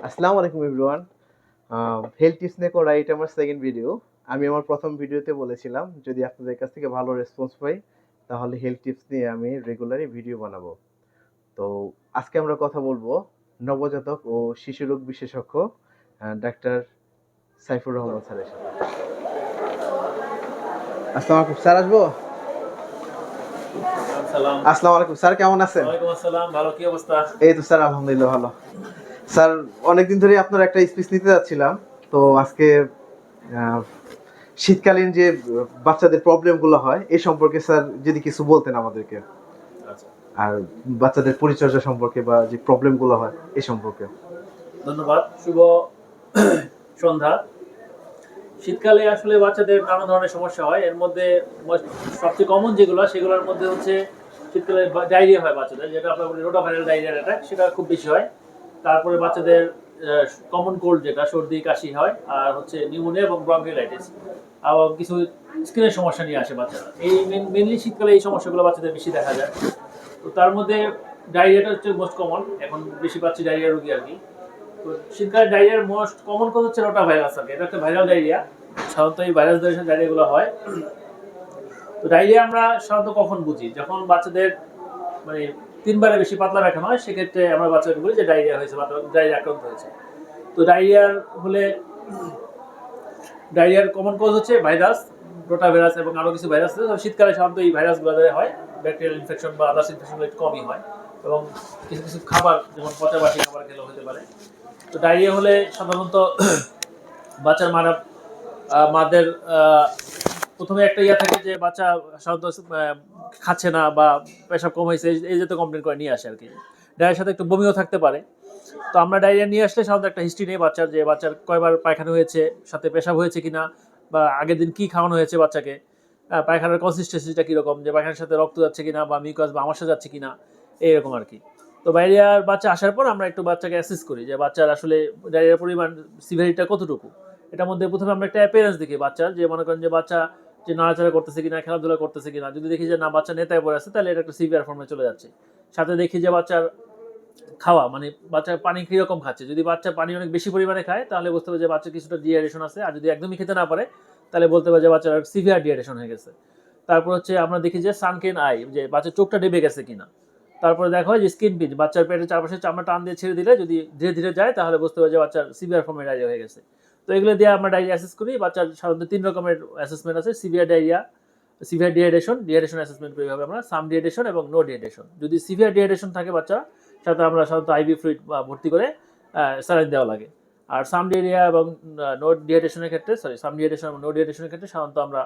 আসসালামু আলাইকুম everyone. Health tips নিয়ে করা এটা আমার সেকেন্ড ভিডিও। আমি আমার প্রথম ভিডিওতে বলেছিলাম যদি আপনাদের কাছ থেকে ভালো রেসপন্স পাই তাহলে হেলথ টিপস নিয়ে আমি রেগুলারই ভিডিও বানাবো। তো আজকে আমরা কথা বলবো নবজাতক ও শিশু রোগ বিশেষজ্ঞ ডাক্তার সাইফুর রহমান স্যারের সাথে। আসসালামু আলাইকুম স্যার, আসবো? আসসালামু আলাইকুম স্যার, কেমন আছেন? ওয়ালাইকুম আসসালাম, ভালো, কি অবস্থা? এই তো স্যার, আলহামদুলিল্লাহ ভালো। স্যার, অনেকদিন ধরে আপনার একটা স্পিচ নিতে যাচ্ছিলাম, তো আজকে শীতকালীন যে বাচ্চাদের প্রবলেমগুলো হয় এই সম্পর্কে স্যার যদি কিছু বলতেন আমাদেরকে। আচ্ছা, আর বাচ্চাদের পরিচর্যা সম্পর্কে বা যে প্রবলেমগুলো হয় এই সম্পর্কে। ধন্যবাদ। শুভ সন্ধ্যা। শীতকালে আসলে বাচ্চাদের নানা ধরনের সমস্যা হয়। এর মধ্যে সবচেয়ে কমন সেগুলোর মধ্যে হচ্ছে শীতকালে ডায়রিয়া হয় বাচ্চাদের, যেটা আমরা বলি রোটাভাইরাল ডায়রিয়া অ্যাটাক, সেটা খুব বেশি হয়। তারপরে বাচ্চাদের কমন কোল্ড, যেটা সর্দি কাশি হয়, আর হচ্ছে নিউমোনিয়া এবং ব্রঙ্কিওলাইটিস, আবার কিছু স্কিনের সমস্যা নিয়ে আসে বাচ্চারা। এই মেনলি শীতকালে এই সমস্যাগুলো বাচ্চাদের বেশি দেখা যায়। তো তার মধ্যে ডায়রিয়াটা হচ্ছে মোস্ট কমন, এখন বেশি পাচ্ছি ডায়রিয়া রোগী আর কি। তো শীতকালে ডায়রিয়ার মোস্ট কমন কজ হচ্ছে রোটা ভাইরাস আর কি। এটা একটা ভাইরাল ডায়রিয়া, সাধারণত এই ভাইরাস ধরে ডায়রিয়াগুলো হয়। তো ডায়রিয়া আমরা সাধারণত কখন বুঝি? যখন বাচ্চাদের মানে 3বারের বেশি পাতলা পায়খানা হয়, সেক্ষেত্রে আমরা বাচ্চাকে বলি যে ডায়রিয়া হয়েছে বা ডায়রিয়া আক্রান্ত হয়েছে। তো ডায়রিয়ার কমন কজ হচ্ছে ভাইরাস, রোটা ভাইরাস এবং আরও কিছু ভাইরাস আছে। শীতকালে সাধারণত এই ভাইরাসগুলো হয়, ব্যাকটেরিয়াল ইনফেকশন বা আদার্স ইনফেকশনগুলো একটু কমই হয়, এবং কিছু কিছু খাবার যেমন পচা বাসি খাবার খেলেও হতে পারে। তো ডায়রিয়া হলে সাধারণত বাচ্চার মাদের প্রথমে একটা থাকে যে বাচ্চা সাধারণত খাচ্ছে না বা পেশাব কম হয়েছে, এই জাতীয় কমপ্লেন করে নিয়ে আসে আর কি। ডায়রিয়ার সাথে একটু বমিও থাকতে পারে। তো আমরা ডায়রিয়া নিয়ে আসলে সাধারণত একটা হিস্ট্রি নেই বাচ্চার, যে বাচ্চার কয়বার পায়খানা হয়েছে, সাথে পেশাব হয়েছে কিনা, বা আগের দিন কী খাওয়ানো হয়েছে বাচ্চাকে, পায়খানার কনসিস্টেন্সিটা কীরকম, যে পায়খানার সাথে রক্ত যাচ্ছে কিনা বা মিউকাস বা আমাশা যাচ্ছে কিনা, এইরকম আর কি। তো ডায়রিয়ার বাচ্চা আসার পর আমরা একটু বাচ্চাকে অ্যাসেস করি যে বাচ্চার আসলে ডায়রিয়ার পরিমাণ সিভিয়ারিটিটা কতটুকু। এটার মধ্যে প্রথমে আমরা একটা অ্যাপিয়ারেন্স দেখি বাচ্চার, যে মনে করেন যে বাচ্চা যে নাড়াচাড়া করতেছে কিনা, খেলাধুলা করতেছে কিনা। যদি দেখি যে না, বাচ্চা নেতায় পড়ে আছে, তাহলে এটা একটা সিভিয়ার ফর্মে চলে যাচ্ছে। সাথে দেখি যে বাচ্চার খাওয়া, মানে বাচ্চা পানি কীরকম খাচ্ছে। যদি বাচ্চা পানি অনেক বেশি পরিমাণে খায়, তাহলে বুঝতে হবে যে বাচ্চার কিছুটা ডিহাইড্রেশন আছে। আর যদি একদমই খেতে না পারে, তাহলে বলতে হবে যে বাচ্চার সিভিয়ার ডিহাইড্রেশন হয়ে গেছে। তারপর হচ্ছে আমরা দেখি যে সানকেন আই, যে বাচ্চার চোখটা ডেবে গেছে কিনা। তারপরে দেখা হয় যে স্কিন পিঞ্চ, বাচ্চার পেটের চারপাশে চামড়া টান দিয়ে ছেড়ে দিলে যদি ধীরে ধীরে যায়, তাহলে বুঝতে হবে যে বাচ্চার সিভিয়ার ফর্মে ডায়রিয়া হয়ে গেছে। তো এগুলো দিয়ে আমরা ডায়রিয়া অ্যাসেস করি। বাচ্চার সাধারণত 3 রকমের অ্যাসেসমেন্ট আছে: severe diarrhoea, severe dehydration assessment করি হবে আমরা, সাম ডিহাইড্রেশন এবং নো ডিহাইড্রেশন। যদি সিভিয়ার ডিহাইড্রেশন থাকে বাচ্চা, সাথে আমরা সাধারণত আইভি ফ্লুইড ভর্তি করে স্যালাইন দেওয়া লাগে। আর সাম ডিহাইড্রেশন এবং নো ডিহাইড্রেশনের ক্ষেত্রে সাধারণত আমরা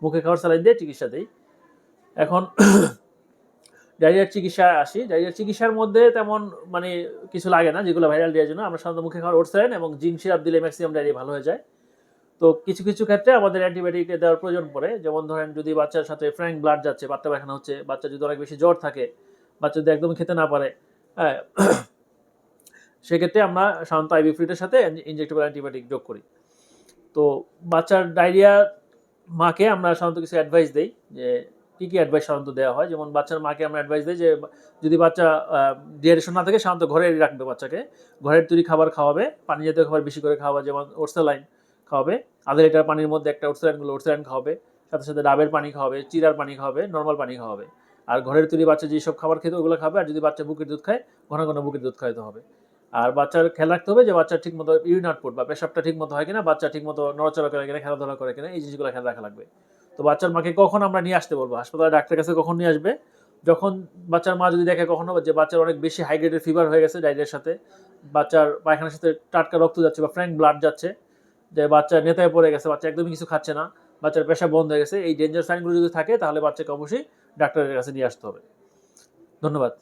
মুখে খাওয়ার স্যালাইন দিয়ে চিকিৎসা দিই। এখন ডায়রিয়ার চিকিৎসায় আসি। ডায়রিয়ার চিকিৎসার মধ্যে তেমন মানে কিছু লাগে না, যেগুলো ভাইরাল ডায়রিয়ার জন্য আমরা সাধারণত মুখে খাওয়ার ওটস স্যালাইন এবং জিঙ্ক সিরাপ দিলে ম্যাক্সিমাম ডায়রিয়া ভালো হয়ে যায়। তো কিছু কিছু ক্ষেত্রে আমাদের অ্যান্টিবায়োটিক দেওয়ার প্রয়োজন পড়ে। যেমন ধরেন, যদি বাচ্চার সাথে ফ্র্যাঙ্ক ব্লাড যাচ্ছে, পাতলা পায়খানা হচ্ছে, বাচ্চা যদি অনেক বেশি জ্বর থাকে, বাচ্চা যদি একদমই খেতে না পারে, হ্যাঁ, সেক্ষেত্রে আমরা সাধারণত আইভি ফ্লুইডের সাথে ইনজেক্টেবল অ্যান্টিবায়োটিক যোগ করি। তো বাচ্চার ডায়রিয়া মাকে আমরা সাধারণত কিছু অ্যাডভাইস দিই, যে কী কী অ্যাডভাইস সাধারণত দেওয়া হয়। যেমন বাচ্চার মাকে আমরা অ্যাডভাইস দিই যে যদি বাচ্চা ডিহাইড্রেশন না থাকে, সাধারণত ঘরে রাখবে বাচ্চাকে, ঘরের তৈরি খাবার খাওয়াবে, পানি জাতীয় খাবার বেশি করে খাওয়াবে, যেমন ওটস স্যালাইন খাওয়াবে, আধা লিটার পানির মধ্যে একটা ওটস স্যালাইন খাওয়াবে, সাথে সাথে ডাবের পানি খাওয়াবে, চিরার পানি খাওয়াবে, নর্মাল পানি খাওয়াবে। আর ঘরের তৈরি বাচ্চা যেসব খাবার খেতে ওগুলো খাবে। আর যদি বাচ্চা বুকের দুধ খায়, ঘন ঘন বুকের দুধ খাওয়াতে হবে। আর বাচ্চার খেয়াল রাখতে হবে যে বাচ্চার ঠিকমতো ইউরিন আউটপুট বা পেশাবটা ঠিকমতো হয় কিনা, বাচ্চা ঠিকমতো নড়াচড়া করে কিনা, খেলাধুলা করে কিনা, এই জিনিসগুলো খেয়াল রাখা লাগবে। তো বাচ্চার মাকে কখন আমরা নিয়ে আসতে বলবো, হাসপাতালে ডাক্তারের কাছে কখন নিয়ে আসবে? যখন বাচ্চার মা যদি দেখে কখনো যে বাচ্চার অনেক বেশি হাই গ্রেডের ফিভার হয়ে গেছে ডায়রিয়ার সাথে, বাচ্চার পায়খানার সাথে টাটকা রক্ত যাচ্ছে বা ফ্র্যাঙ্ক ব্লাড যাচ্ছে, যে বাচ্চা নেতায় পড়ে গেছে, বাচ্চা একদমই কিছু খাচ্ছে না, বাচ্চার পেশাব বন্ধ হয়ে গেছে, এই ডেঞ্জার সাইনগুলো যদি থাকে, তাহলে বাচ্চাকে অবশ্যই ডাক্তারের কাছে নিয়ে আসতে হবে। ধন্যবাদ।